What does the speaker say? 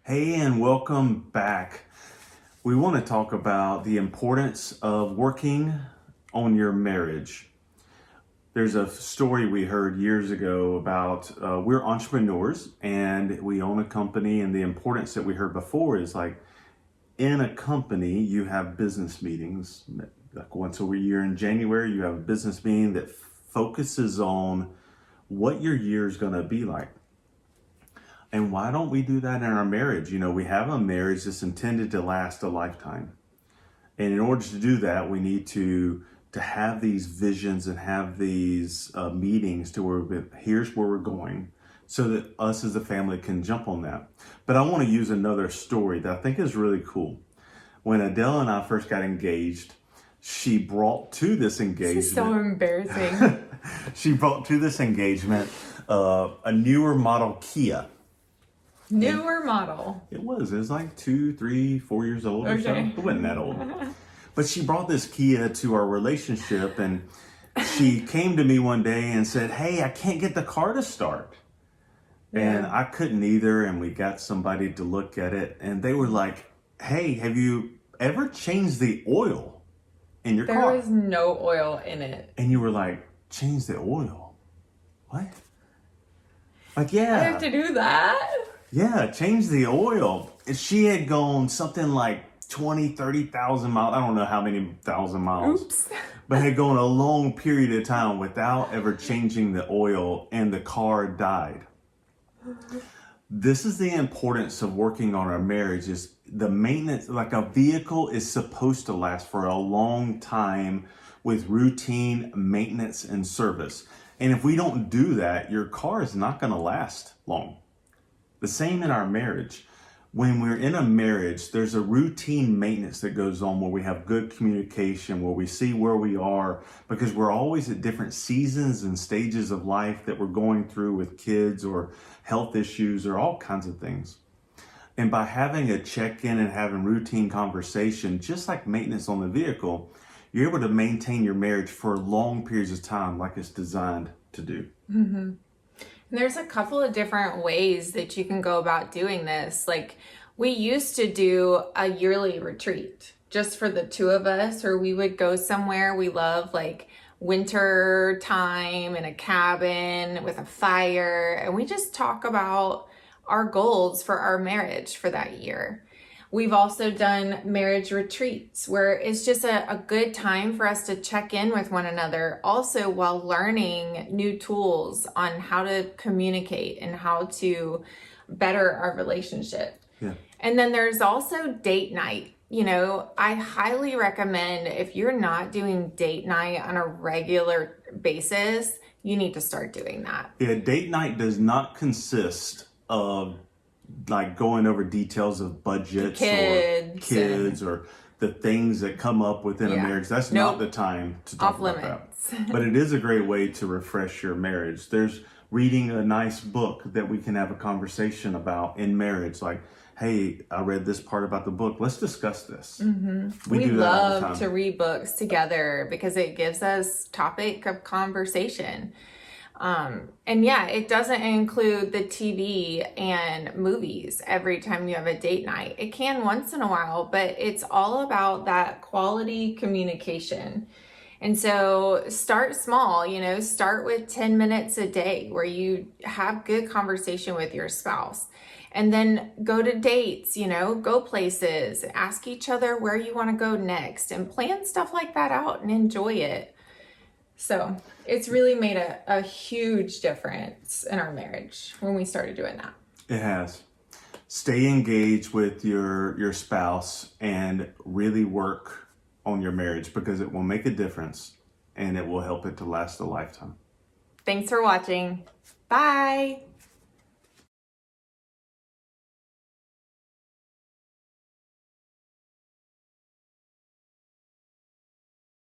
Hey, and welcome back. We want to talk about the importance of working on your marriage. There's a story we heard years ago about we're entrepreneurs and we own a company, and the importance that we heard before is like in a company, you have business meetings. Like once a year in January, you have a business meeting that focuses on what your year is going to be like. And why don't we do that in our marriage? You know, we have a marriage that's intended to last a lifetime. And in order to do that, we need to have these visions and have these meetings to where here's where we're going so that us as a family can jump on that. But I want to use another story that I think is really cool. When Adele and I first got engaged, she brought to this engagement. This is so embarrassing. She brought to this engagement a newer model Kia. Newer model. It was like 2, 3, 4 years old or so. Okay. It wasn't that old. But she brought this Kia to our relationship, and she came to me one day and said, "Hey, I can't get the car to start." And I couldn't either, and we got somebody to look at it, and they were like, "Hey, have you ever changed the oil in your car?" There was no oil in it. And you were like, "Change the oil? What?" Like, I yeah. have to do that? Yeah, change the oil. She had gone something like 20, 30,000 miles. I don't know how many thousand miles. Oops. But had gone a long period of time without ever changing the oil, and the car died. This is the importance of working on our marriage, is the maintenance. Like a vehicle is supposed to last for a long time with routine maintenance and service. And if we don't do that, your car is not going to last long. The same in our marriage. When we're in a marriage, there's a routine maintenance that goes on where we have good communication, where we see where we are, because we're always at different seasons and stages of life that we're going through with kids or health issues or all kinds of things. And by having a check-in and having routine conversation, just like maintenance on the vehicle, you're able to maintain your marriage for long periods of time like it's designed to do. Mm-hmm. There's a couple of different ways that you can go about doing this. Like, we used to do a yearly retreat just for the two of us, or we would go somewhere we love, like winter time in a cabin with a fire, and we just talk about our goals for our marriage for that year. We've also done marriage retreats where it's just a good time for us to check in with one another, also while learning new tools on how to communicate and how to better our relationship. Yeah. And then there's also date night. You know, I highly recommend, if you're not doing date night on a regular basis, you need to start doing that. Yeah, date night does not consist of like going over details of budgets or kids or the things that come up within a marriage. That's not the time to talk about that. But it is a great way to refresh your marriage. There's reading a nice book that we can have a conversation about in marriage. Like, hey, I read this part about the book. Let's discuss this. Mm-hmm. We do that all the time. Love to read books together because it gives us topic of conversation. And yeah, it doesn't include the TV and movies every time you have a date night. It can once in a while, but it's all about that quality communication. And so start small, you know, start with 10 minutes a day where you have good conversation with your spouse. And then go to dates, you know, go places, ask each other where you want to go next, and plan stuff like that out and enjoy it. So it's really made a huge difference in our marriage when we started doing that. It has. Stay engaged with your spouse and really work on your marriage, because it will make a difference and it will help it to last a lifetime. Thanks for watching. Bye.